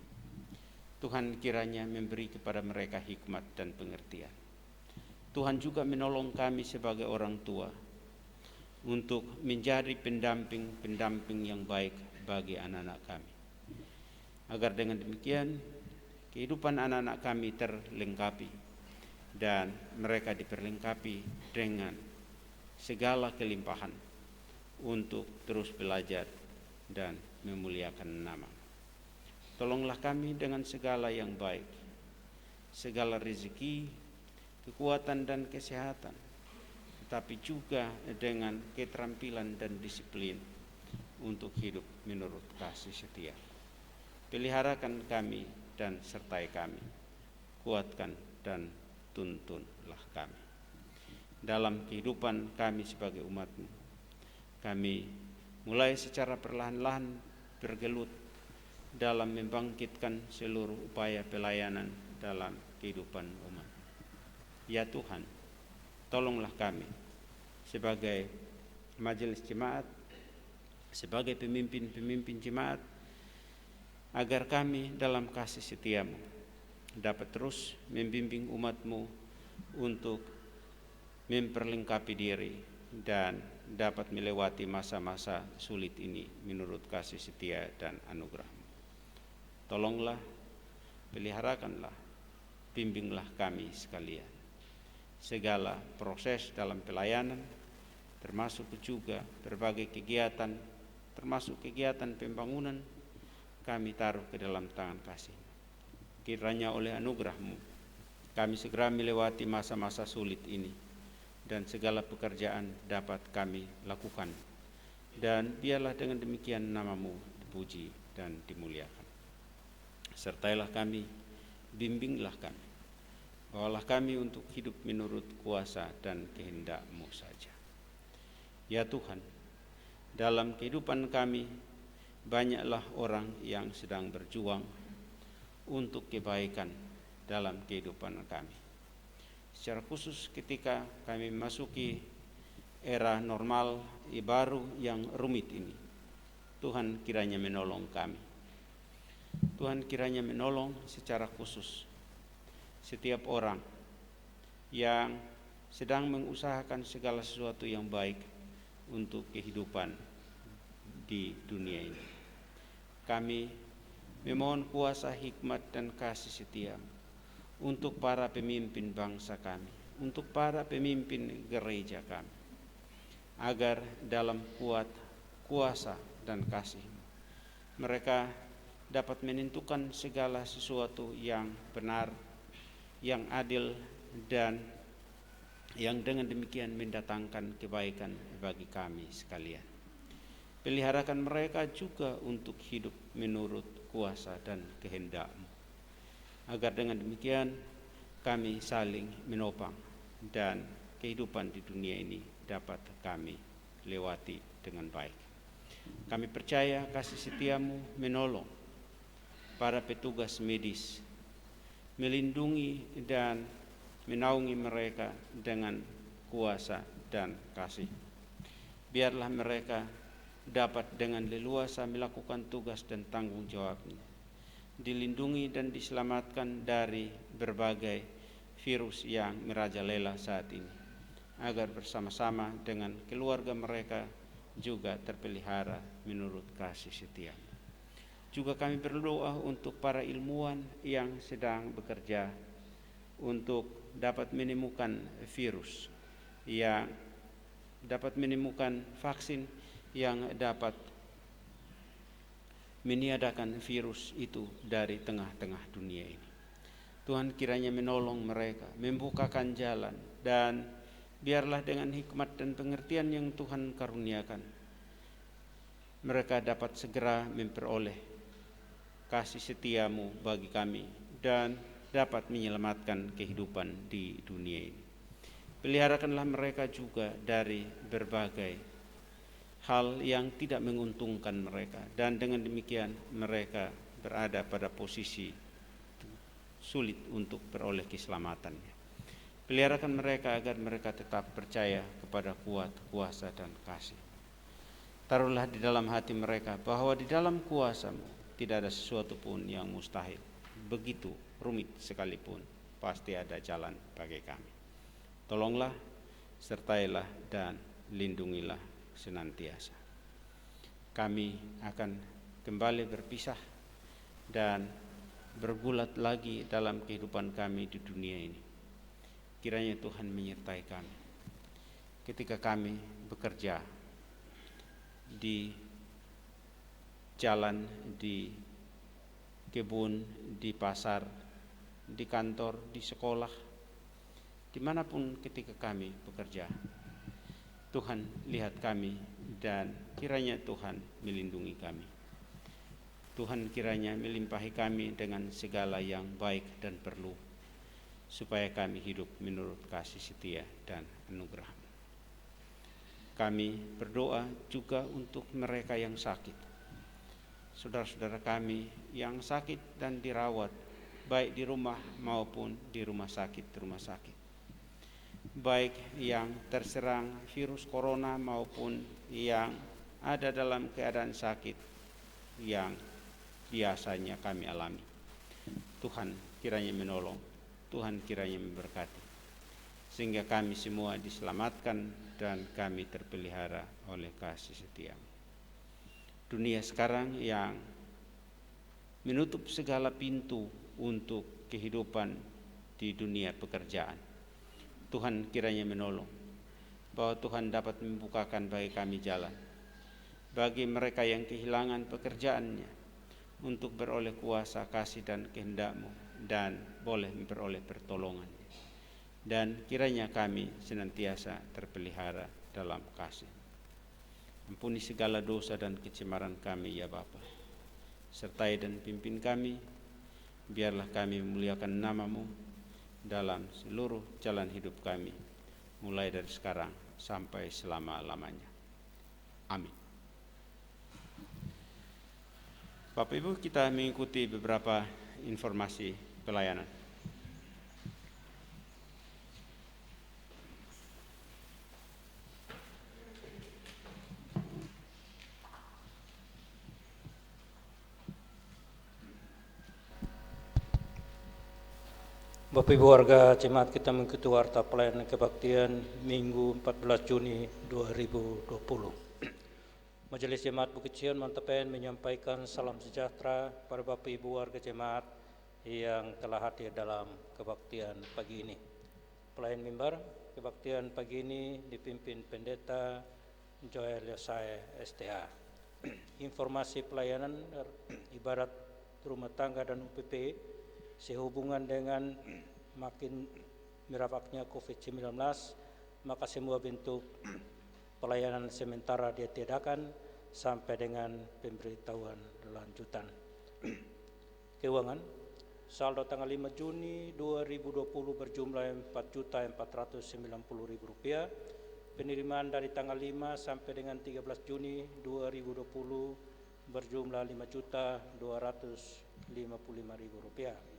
Tuhan kiranya memberi kepada mereka hikmat dan pengertian. Tuhan juga menolong kami sebagai orang tua untuk menjadi pendamping yang baik bagi anak-anak kami. Agar dengan demikian kehidupan anak-anak kami terlengkapi dan mereka diperlengkapi dengan segala kelimpahan untuk terus belajar dan memuliakan nama. Tolonglah kami dengan segala yang baik, segala rezeki, kekuatan dan kesehatan, tetapi juga dengan keterampilan dan disiplin untuk hidup menurut kasih setia. Peliharakan kami dan sertai kami, kuatkan dan tuntunlah kami. Dalam kehidupan kami sebagai umat-Mu, kami mulai secara perlahan-lahan bergelut dalam membangkitkan seluruh upaya pelayanan dalam kehidupan umat. Ya Tuhan, tolonglah kami sebagai majelis jemaat, sebagai pemimpin-pemimpin jemaat, agar kami dalam kasih setia-Mu dapat terus membimbing umat-Mu untuk memperlengkapi diri dan dapat melewati masa-masa sulit ini menurut kasih setia dan anugerah-Mu. Tolonglah, peliharakanlah, bimbinglah kami sekalian. Segala proses dalam pelayanan, termasuk juga berbagai kegiatan, termasuk kegiatan pembangunan, kami taruh ke dalam tangan kasih. Kiranya oleh anugerah-Mu, kami segera melewati masa-masa sulit ini, dan segala pekerjaan dapat kami lakukan. Dan biarlah dengan demikian nama-Mu dipuji dan dimuliakan. Sertailah kami, bimbinglah kami, bawalah kami untuk hidup menurut kuasa dan kehendak-Mu saja. Ya Tuhan, dalam kehidupan kami, banyaklah orang yang sedang berjuang untuk kebaikan dalam kehidupan kami. Secara khusus ketika kami memasuki era normal baru yang rumit ini, Tuhan kiranya menolong kami. Tuhan kiranya menolong secara khusus setiap orang yang sedang mengusahakan segala sesuatu yang baik untuk kehidupan di dunia ini. Kami memohon kuasa hikmat dan kasih setia untuk para pemimpin bangsa kami, untuk para pemimpin gereja kami, agar dalam kuasa dan kasih mereka dapat menentukan segala sesuatu yang benar, yang adil, dan yang dengan demikian mendatangkan kebaikan bagi kami sekalian. Peliharakan mereka juga untuk hidup menurut kuasa dan kehendak-Mu, agar dengan demikian kami saling menopang dan kehidupan di dunia ini dapat kami lewati dengan baik. Kami percaya kasih setia-Mu menolong para petugas medis, melindungi dan menaungi mereka dengan kuasa dan kasih. Biarlah mereka dapat dengan leluasa melakukan tugas dan tanggung jawabnya, dilindungi dan diselamatkan dari berbagai virus yang merajalela saat ini, agar bersama-sama dengan keluarga mereka juga terpelihara menurut kasih setia-Mu. Juga kami berdoa untuk para ilmuwan yang sedang bekerja untuk dapat menemukan virus, yang dapat menemukan vaksin yang dapat meniadakan virus itu dari tengah-tengah dunia ini. Tuhan kiranya menolong mereka, membukakan jalan, dan biarlah dengan hikmat dan pengertian yang Tuhan karuniakan, mereka dapat segera memperoleh kasih setia-Mu bagi kami dan dapat menyelamatkan kehidupan di dunia ini. Peliharakanlah mereka juga dari berbagai hal yang tidak menguntungkan mereka, dan dengan demikian mereka berada pada posisi sulit untuk beroleh keselamatannya. Peliharakan mereka agar mereka tetap percaya kepada kuat, kuasa, dan kasih. Taruhlah di dalam hati mereka bahwa di dalam kuasa-Mu tidak ada sesuatu pun yang mustahil. Begitu rumit sekalipun, pasti ada jalan bagi kami. Tolonglah, sertailah, dan lindungilah senantiasa. Kami akan kembali berpisah dan bergulat lagi dalam kehidupan kami di dunia ini. Kiranya Tuhan menyertai kami ketika kami bekerja di jalan, di kebun, di pasar, di kantor, di sekolah, dimanapun ketika kami bekerja. Tuhan lihat kami dan kiranya Tuhan melindungi kami. Tuhan kiranya melimpahi kami dengan segala yang baik dan perlu, supaya kami hidup menurut kasih setia dan anugerah. Kami berdoa juga untuk mereka yang sakit, saudara-saudara kami yang sakit dan dirawat, baik di rumah maupun di rumah sakit, baik yang terserang virus corona maupun yang ada dalam keadaan sakit yang biasanya kami alami. Tuhan kiranya menolong, Tuhan kiranya memberkati, sehingga kami semua diselamatkan dan kami terpelihara oleh kasih setia-Mu. Dunia sekarang yang menutup segala pintu untuk kehidupan di dunia pekerjaan, Tuhan kiranya menolong, bahwa Tuhan dapat membukakan bagi kami jalan, bagi mereka yang kehilangan pekerjaannya, untuk beroleh kuasa, kasih, dan kehendak-Mu, dan boleh memperoleh pertolongan. Dan kiranya kami senantiasa terpelihara dalam kasih. Ampuni segala dosa dan kecemaran kami ya Bapa. Sertai dan pimpin kami, biarlah kami memuliakan nama-Mu dalam seluruh jalan hidup kami, mulai dari sekarang sampai selama-lamanya. Amin. Bapak Ibu, kita mengikuti beberapa informasi pelayanan. Bapak Ibu warga jemaat, kita mengikuti warta pelayanan kebaktian Minggu 14 Juni 2020. Majelis Jemaat Bukit Sion Mantepen menyampaikan salam sejahtera pada Bapak Ibu warga jemaat yang telah hadir dalam kebaktian pagi ini. Pelayan mimbar kebaktian pagi ini dipimpin Pendeta Joel Yosai STA. Informasi pelayanan ibadat rumah tangga dan UPP sehubungan dengan makin merebaknya COVID-19, maka semua bentuk pelayanan sementara ditiadakan sampai dengan pemberitahuan lanjutan. Keuangan, saldo tanggal 5 Juni 2020 berjumlah Rp4.490.000. Penerimaan dari tanggal 5 sampai dengan 13 Juni 2020 berjumlah Rp5.255.000.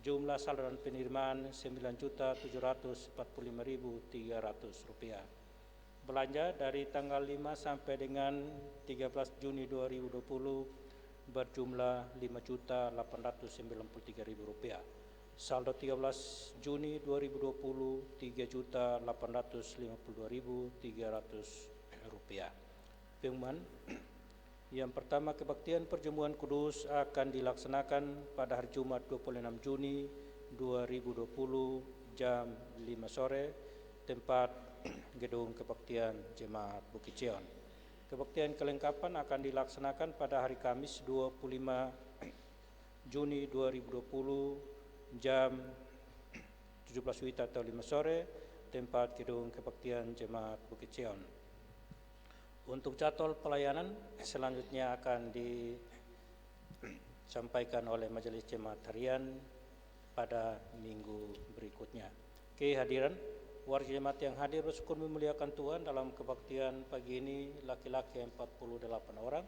Jumlah saldo dan penerimaan Rp9.745.300. Belanja dari tanggal 5 sampai dengan 13 Juni 2020 berjumlah Rp5.893.000. Saldo 13 Juni 2020 Rp3.852.300. Pengumuman. Yang pertama, kebaktian perjamuan kudus akan dilaksanakan pada hari Jumat 26 Juni 2020 jam 5 sore, tempat gedung kebaktian Jemaat Bukit Sion. Kebaktian kelengkapan akan dilaksanakan pada hari Kamis 25 Juni 2020 jam 17 WITA atau 5 sore, tempat gedung kebaktian Jemaat Bukit Sion. Untuk jadwal pelayanan selanjutnya akan disampaikan oleh Majelis Jemaat Harian pada minggu berikutnya. Kehadiran warga jemaat yang hadir bersyukur memuliakan Tuhan. Dalam kebaktian pagi ini laki-laki 48 orang,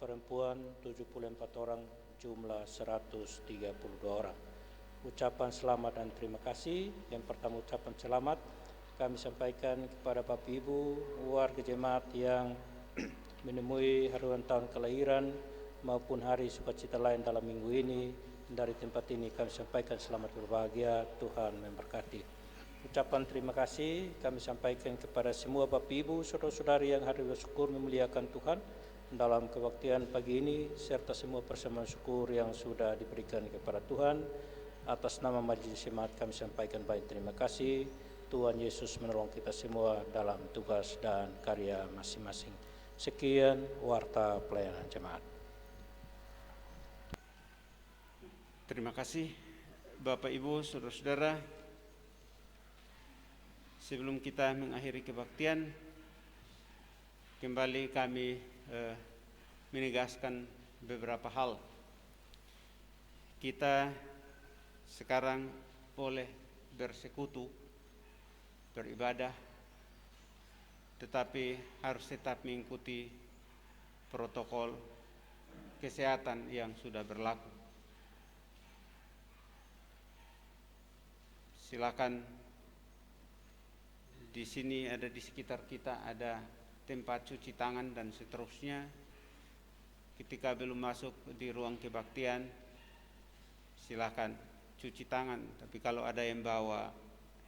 perempuan 74 orang, jumlah 132 orang. Ucapan selamat dan terima kasih. Yang pertama ucapan selamat kami sampaikan kepada Bapak Ibu warga jemaat yang menemui hari ulang tahun kelahiran maupun hari sukacita lain dalam minggu ini. Dari tempat ini kami sampaikan selamat berbahagia, Tuhan memberkati. Ucapan terima kasih kami sampaikan kepada semua Bapak Ibu, saudara-saudari yang hadir bersyukur memuliakan Tuhan dalam kebaktian pagi ini, serta semua persembahan syukur yang sudah diberikan kepada Tuhan. Atas nama Majelis Jemaat kami sampaikan banyak terima kasih. Tuhan Yesus menolong kita semua dalam tugas dan karya masing-masing. Sekian warta pelayanan jemaat. Terima kasih Bapak Ibu, saudara-saudara. Sebelum kita mengakhiri kebaktian, kembali kami menegaskan beberapa hal. Kita sekarang boleh bersekutu, beribadah, tetapi harus tetap mengikuti protokol kesehatan yang sudah berlaku. Silakan, di sini ada, di sekitar kita ada tempat cuci tangan dan seterusnya. Ketika belum masuk di ruang kebaktian, silakan cuci tangan. Tapi kalau ada yang bawa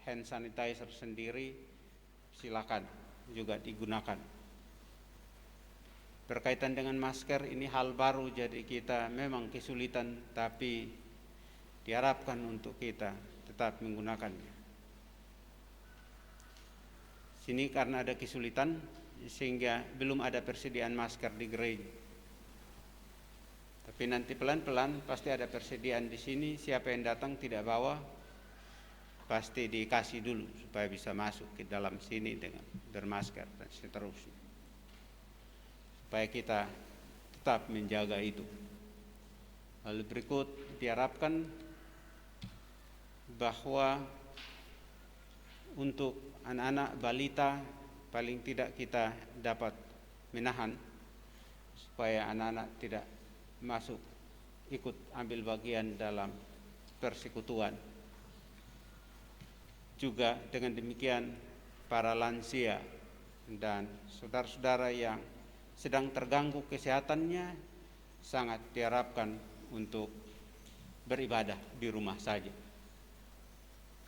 hand sanitizer sendiri, silakan juga digunakan. Berkaitan dengan masker, ini hal baru, jadi kita memang kesulitan, tapi diharapkan untuk kita tetap menggunakannya. Sini karena ada kesulitan sehingga belum ada persediaan masker di gereja. Tapi nanti pelan-pelan pasti ada persediaan di sini. Siapa yang datang tidak bawa, pasti dikasih dulu supaya bisa masuk ke dalam sini dengan bermasker dan seterusnya. Supaya kita tetap menjaga itu. Lalu berikut diharapkan bahwa untuk anak-anak balita paling tidak kita dapat menahan supaya anak-anak tidak masuk ikut ambil bagian dalam persekutuan. Juga dengan demikian para lansia dan saudara-saudara yang sedang terganggu kesehatannya sangat diharapkan untuk beribadah di rumah saja.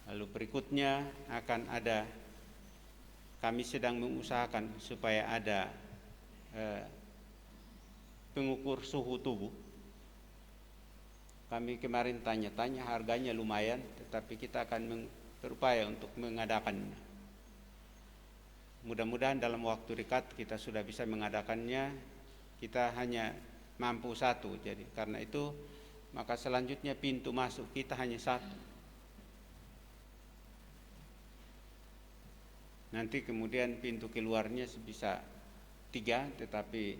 Lalu berikutnya akan ada, kami sedang mengusahakan supaya ada pengukur suhu tubuh. Kami kemarin tanya-tanya, harganya lumayan, tetapi kita akan berupaya untuk mengadakannya. Mudah-mudahan dalam waktu dekat kita sudah bisa mengadakannya. Kita hanya mampu satu, jadi karena itu maka selanjutnya pintu masuk kita hanya satu. Nanti kemudian pintu keluarnya bisa 3, tetapi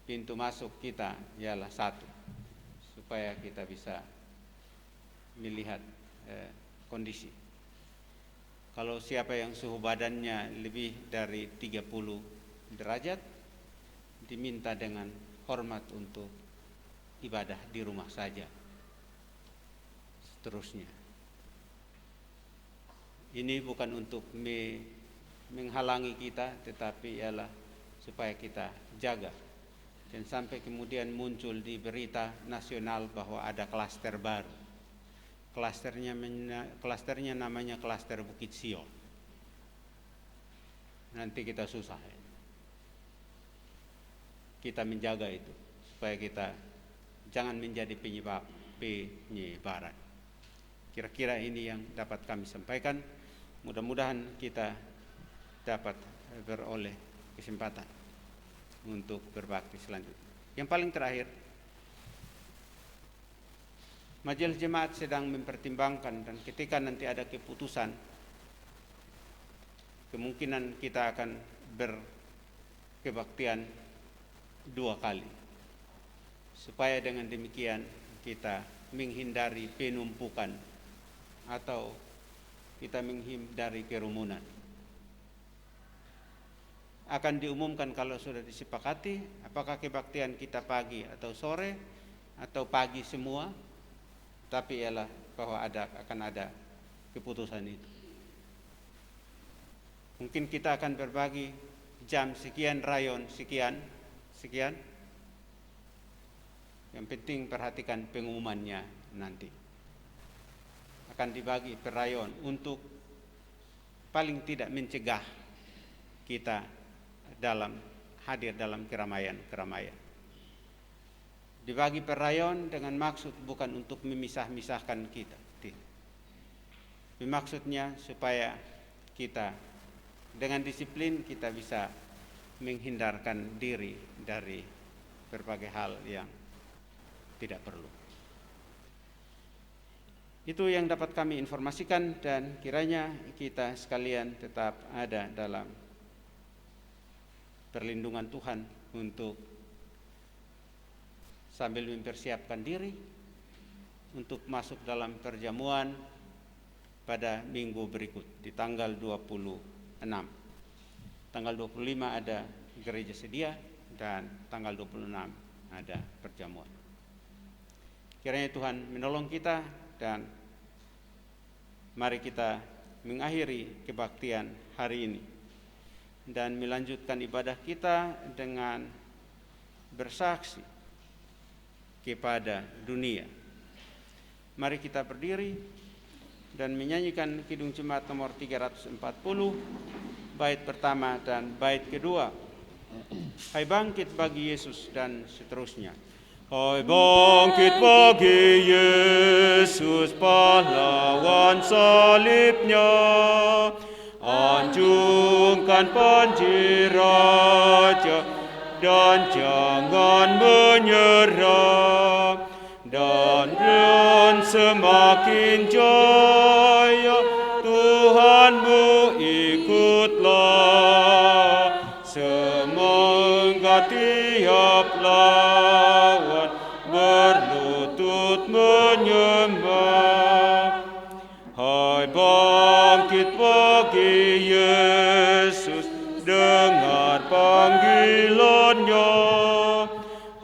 pintu masuk kita ialah 1, supaya kita bisa melihat kondisi. Kalau siapa yang suhu badannya lebih dari 30 derajat, diminta dengan hormat untuk ibadah di rumah saja. Seterusnya. Ini bukan untuk menghalangi kita, tetapi ialah supaya kita jaga. Dan sampai kemudian muncul di berita nasional bahwa ada klaster baru. Klasternya namanya klaster Bukit Sion. Nanti kita susah. Kita menjaga itu supaya kita jangan menjadi penyebaran. Kira-kira ini yang dapat kami sampaikan. Mudah-mudahan kita dapat beroleh kesempatan untuk berbakti selanjutnya. Yang paling terakhir, Majelis Jemaat sedang mempertimbangkan, dan ketika nanti ada keputusan, kemungkinan kita akan berkebaktian 2 kali, supaya dengan demikian kita menghindari penumpukan atau kita menghindari kerumunan. Akan diumumkan kalau sudah disepakati, apakah kebaktian kita pagi atau sore atau pagi semua, tapi ialah bahwa akan ada keputusan itu. Mungkin kita akan berbagi jam sekian, rayon sekian. Yang penting perhatikan pengumumannya nanti. Akan dibagi per rayon untuk paling tidak mencegah kita hadir dalam keramaian. Dibagi per rayon dengan maksud bukan untuk memisah-misahkan kita. Maksudnya supaya kita dengan disiplin kita bisa menghindarkan diri dari berbagai hal yang tidak perlu. Itu yang dapat kami informasikan, dan kiranya kita sekalian tetap ada dalam perlindungan Tuhan untuk sambil mempersiapkan diri untuk masuk dalam perjamuan pada minggu berikut di tanggal 26. Tanggal 25 ada gereja sedia dan tanggal 26 ada perjamuan. Kiranya Tuhan menolong kita, dan mari kita mengakhiri kebaktian hari ini dan melanjutkan ibadah kita dengan bersaksi kepada dunia. Mari kita berdiri dan menyanyikan Kidung Jemaat nomor 340, bait pertama dan bait kedua. Hai bangkit bagi Yesus, dan seterusnya. Hai bangkit bagi Yesus, pahlawan salibnya. Anjungkan panji raja dan jangan menyerah. Dan semakin jaya Tuhanmu ikutlah. Semangat tiap lawan berlutut menyembah. Hai bangkit bagi Yesus, dengar panggilannya.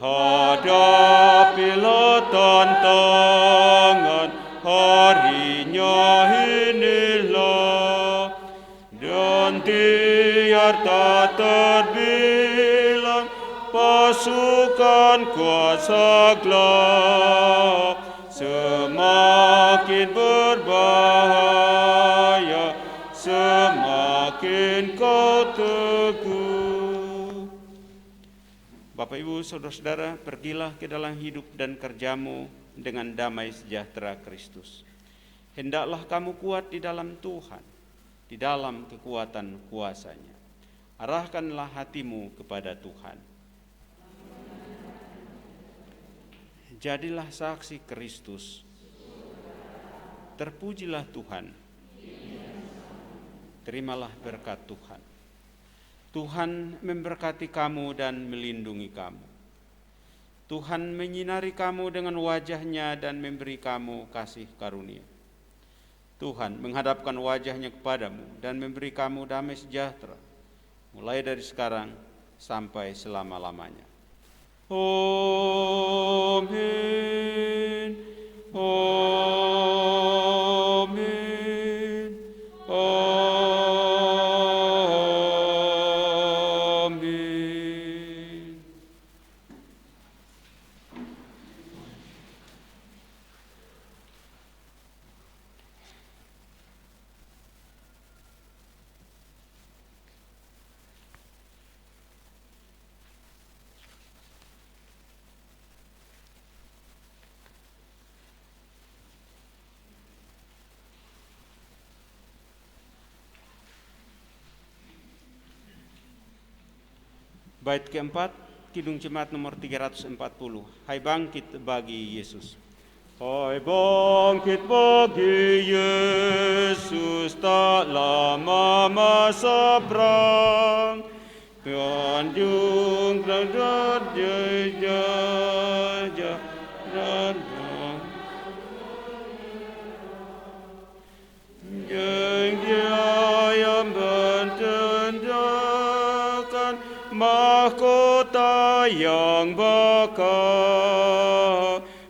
Hadapilah tantangan, harinya inilah. Dan tiar tak terbilang pasukan kuasa gelap. Semakin berbahaya, semakin kau teguh. Bapak, Ibu, saudara-saudara, pergilah ke dalam hidup dan kerjamu dengan damai sejahtera Kristus. Hendaklah kamu kuat di dalam Tuhan, di dalam kekuatan kuasa-Nya. Arahkanlah hatimu kepada Tuhan. Jadilah saksi Kristus. Terpujilah Tuhan. Terimalah berkat Tuhan. Tuhan memberkati kamu dan melindungi kamu. Tuhan menyinari kamu dengan wajah-Nya dan memberi kamu kasih karunia. Tuhan menghadapkan wajah-Nya kepadamu dan memberi kamu damai sejahtera, mulai dari sekarang sampai selama-lamanya. Amin. Amin. Amin. Bait keempat, Kidung Jemaat nomor 340. Hai bangkit bagi Yesus. Hai bangkit bagi Yesus, tak lama masa perang. Anjung dan jaya yang bakal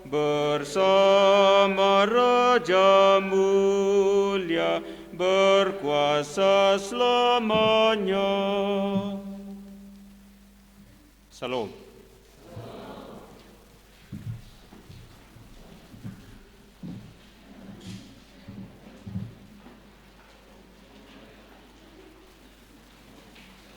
bersama Raja mulia berkuasa selamanya. Salam.